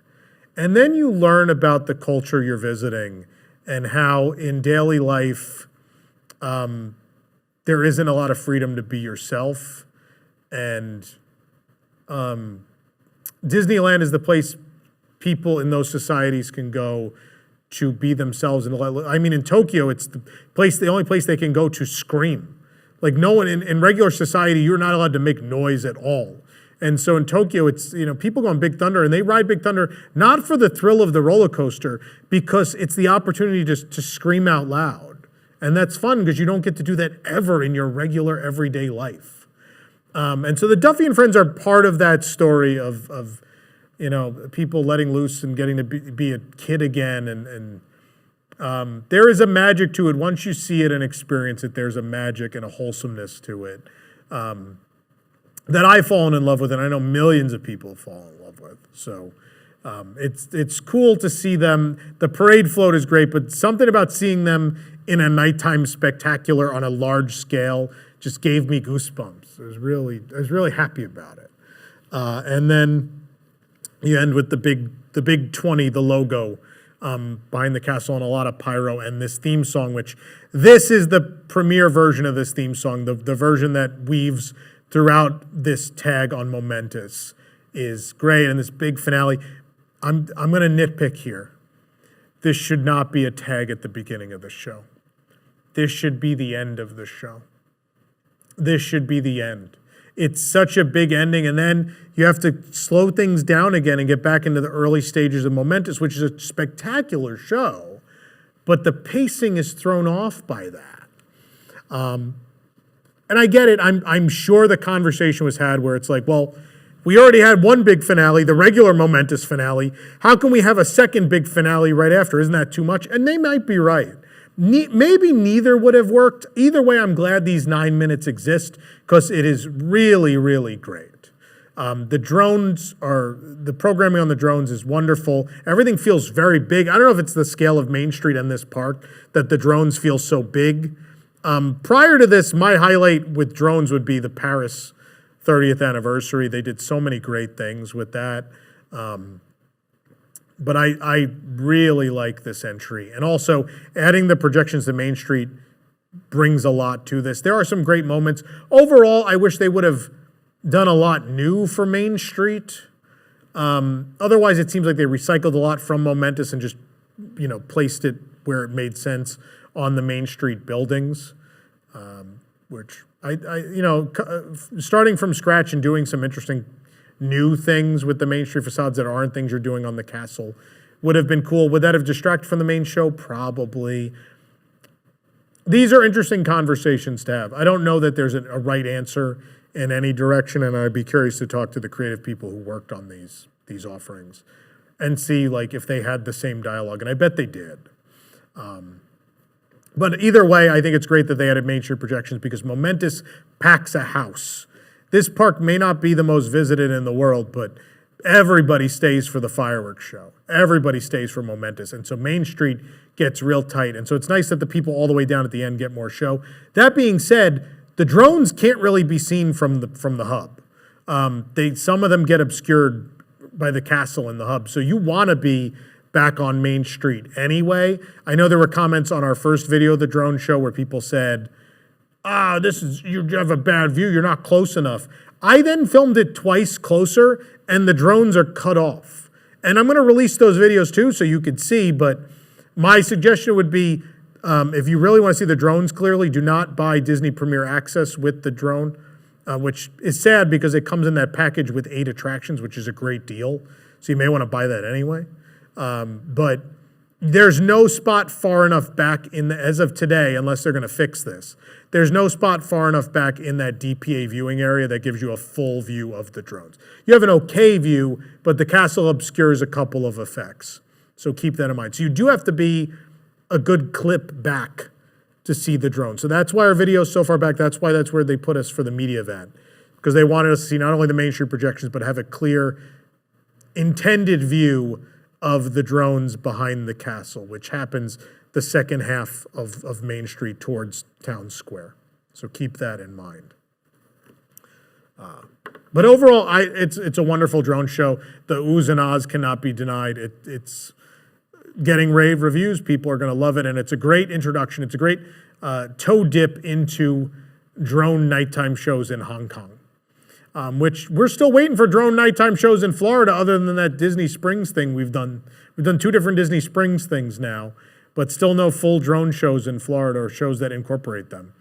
And then you learn about the culture you're visiting and how in daily life there isn't a lot of freedom to be yourself. And Disneyland is the place people in those societies can go to be themselves. And I mean, in Tokyo, it's the only place they can go to scream. Like no one in regular society, you're not allowed to make noise at all. And so in Tokyo, it's, you know, people go on Big Thunder and they ride Big Thunder not for the thrill of the roller coaster, because it's the opportunity just to scream out loud. And that's fun because you don't get to do that ever in your regular everyday life. And so the Duffy and Friends are part of that story of you know, people letting loose and getting to be a kid again. And there is a magic to it. Once you see it and experience it, there's a magic and a wholesomeness to it that I've fallen in love with, and I know millions of people have fallen in love with. So it's cool to see them. The parade float is great, but something about seeing them in a nighttime spectacular on a large scale just gave me goosebumps. I was really happy about it. And then you end with the big 20, the logo behind the castle, and a lot of pyro, and this theme song, which this is the premiere version of this theme song. The version that weaves throughout this tag on Momentous is great, and this big finale. I'm going to nitpick here. This should not be a tag at the beginning of the show. This should be the end of the show. This should be the end. It's such a big ending, and then you have to slow things down again and get back into the early stages of Momentous, which is a spectacular show, but the pacing is thrown off by that. and I get it. I'm sure the conversation was had where it's like, well, we already had one big finale, the regular Momentous finale. How can we have a second big finale right after? Isn't that too much? And they might be right. Maybe neither would have worked. Either way, I'm glad these 9 minutes exist because it is really, really great. The programming on the drones is wonderful. Everything feels very big. I don't know if it's the scale of Main Street and this park that the drones feel so big. Prior to this, my highlight with drones would be the Paris 30th anniversary. They did so many great things with that. But I really like this entry. And also, adding the projections to Main Street brings a lot to this. There are some great moments. Overall, I wish they would have done a lot new for Main Street. Otherwise, it seems like they recycled a lot from Momentous and just, placed it where it made sense on the Main Street buildings, which starting from scratch and doing some interesting new things with the Main Street facades that aren't things you're doing on the castle would have been cool. Would that have distracted from the main show? Probably. These are interesting conversations to have. I don't know that there's a right answer in any direction, and I'd be curious to talk to the creative people who worked on these offerings and see if they had the same dialogue, and I bet they did. But either way, I think it's great that they added Main Street projections because Momentous packs a house. This park may not be the most visited in the world, but everybody stays for the fireworks show. Everybody stays for Momentous, and so Main Street gets real tight. And so it's nice that the people all the way down at the end get more show. That being said, the drones can't really be seen from the hub. Some of them get obscured by the castle and the hub, so you want to be back on Main Street anyway. I know there were comments on our first video of the drone show where people said, you have a bad view, you're not close enough. I then filmed it twice closer and the drones are cut off. And I'm gonna release those videos too so you could see, but my suggestion would be, if you really wanna see the drones clearly, do not buy Disney Premier Access with the drone, which is sad because it comes in that package with 8 attractions, which is a great deal. So you may wanna buy that anyway. But there's no spot far enough back as of today, unless they're going to fix this. There's no spot far enough back in that DPA viewing area that gives you a full view of the drones. You have an okay view, but the castle obscures a couple of effects. So keep that in mind. So you do have to be a good clip back to see the drone. So that's why our video is so far back. That's where they put us for the media event, because they wanted us to see not only the Main Street projections, but have a clear intended view of the drones behind the castle, which happens the second half of Main Street towards Town Square. So keep that in mind. But overall, it's a wonderful drone show. The oohs and ahs cannot be denied. It's getting rave reviews. People are going to love it, and it's a great introduction. It's a great toe dip into drone nighttime shows in Hong Kong. Which we're still waiting for drone nighttime shows in Florida other than that Disney Springs thing we've done. We've done 2 different Disney Springs things now, but still no full drone shows in Florida or shows that incorporate them.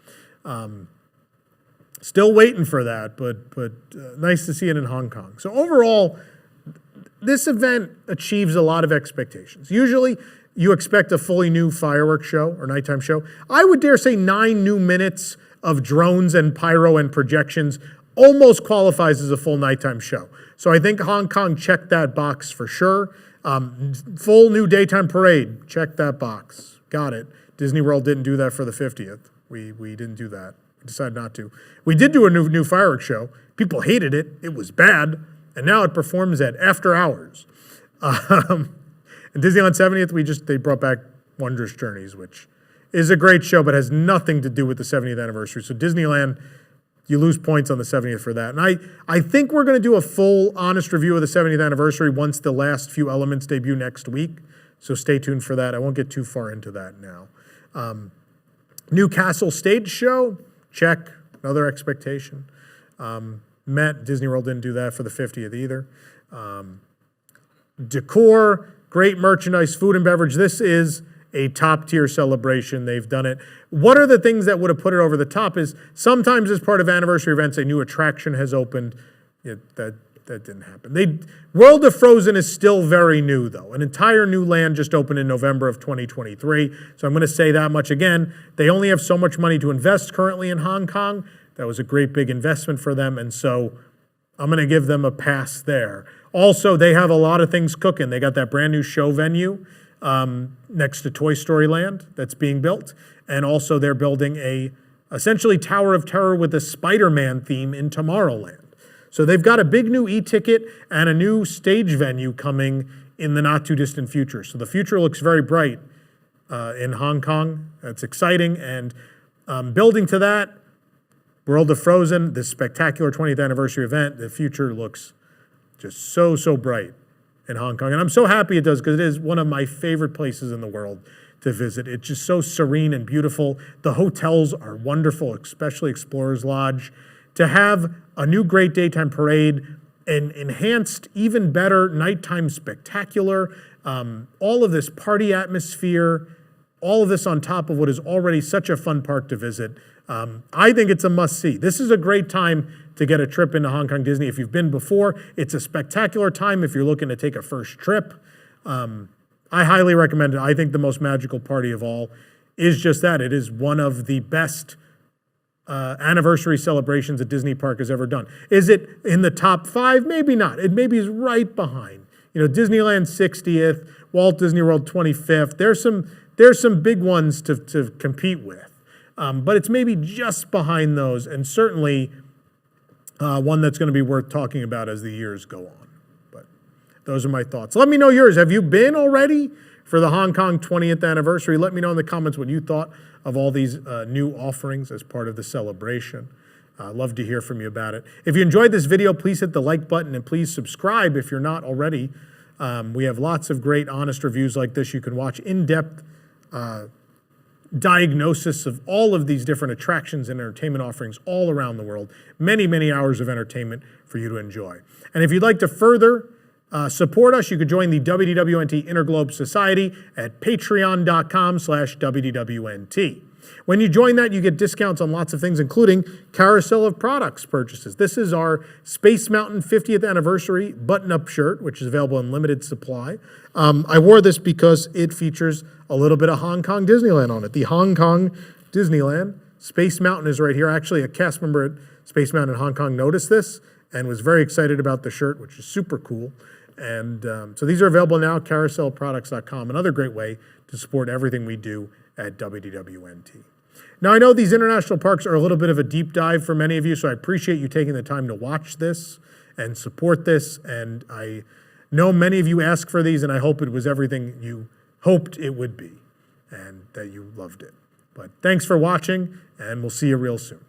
Still waiting for that, but nice to see it in Hong Kong. So overall, this event achieves a lot of expectations. Usually, you expect a fully new fireworks show or nighttime show. I would dare say 9 new minutes of drones and pyro and projections almost qualifies as a full nighttime show. So I think Hong Kong checked that box for sure. Full new daytime parade, check that box. Got it. Disney World didn't do that for the 50th. We didn't do that. We decided not to. We did do a new fireworks show. People hated it. It was bad. And now it performs at after hours. And Disneyland 70th, they brought back Wondrous Journeys, which is a great show, but has nothing to do with the 70th anniversary. So Disneyland, you lose points on the 70th for that. And I think we're going to do a full, honest review of the 70th anniversary once the last few elements debut next week. So stay tuned for that. I won't get too far into that now. New Castle Stage Show, check. Another expectation. Met, Disney World didn't do that for the 50th either. Decor, great merchandise, food and beverage. This is a top-tier celebration. They've done it. What are the things that would have put it over the top is sometimes as part of anniversary events, a new attraction has opened. That didn't happen. World of Frozen is still very new, though. An entire new land just opened in November of 2023. So I'm going to say that much again. They only have so much money to invest currently in Hong Kong. That was a great big investment for them, and so I'm going to give them a pass there. Also, they have a lot of things cooking. They got that brand new show venue next to Toy Story Land that's being built, and also they're building a essentially Tower of Terror with a Spider-Man theme in Tomorrowland. So they've got a big new e-ticket and a new stage venue coming in the not too distant future. So the future looks very bright in Hong Kong. That's exciting. And building to that, World of Frozen, this spectacular 20th anniversary event, the future looks just so, so bright in Hong Kong. And I'm so happy it does, because it is one of my favorite places in the world to visit. It's just so serene and beautiful. The hotels are wonderful, especially Explorers Lodge. To have a new great daytime parade, an enhanced, even better nighttime spectacular, all of this party atmosphere, all of this on top of what is already such a fun park to visit. I think it's a must-see. This is a great time to get a trip into Hong Kong Disney. If you've been before, it's a spectacular time if you're looking to take a first trip. I highly recommend it. I think the most magical party of all is just that. It is one of the best anniversary celebrations a Disney park has ever done. Is it in the top 5? Maybe not. It maybe is right behind. You know, Disneyland 60th, Walt Disney World 25th. There's some big ones to compete with. But it's maybe just behind those, and certainly one that's going to be worth talking about as the years go on. But those are my thoughts. Let me know yours. Have you been already for the Hong Kong 20th anniversary? Let me know in the comments what you thought of all these new offerings as part of the celebration. I'd love to hear from you about it. If you enjoyed this video, please hit the like button and please subscribe if you're not already. We have lots of great, honest reviews like this. You can watch in-depth diagnosis of all of these different attractions and entertainment offerings all around the world. Many, many hours of entertainment for you to enjoy. And if you'd like to further support us, you could join the WDWNT Interglobe Society at patreon.com/WDWNT. When you join that, you get discounts on lots of things, including Carousel of Products purchases. This is our Space Mountain 50th anniversary button-up shirt, which is available in limited supply. I wore this because it features a little bit of Hong Kong Disneyland on it. The Hong Kong Disneyland. Space Mountain is right here. Actually, a cast member at Space Mountain in Hong Kong noticed this and was very excited about the shirt, which is super cool. And so these are available now at carouselproducts.com, another great way to support everything we do at WDWNT. Now, I know these international parks are a little bit of a deep dive for many of you, so I appreciate you taking the time to watch this and support this. And I know many of you ask for these, and I hope it was everything you hoped it would be and that you loved it. But thanks for watching, and we'll see you real soon.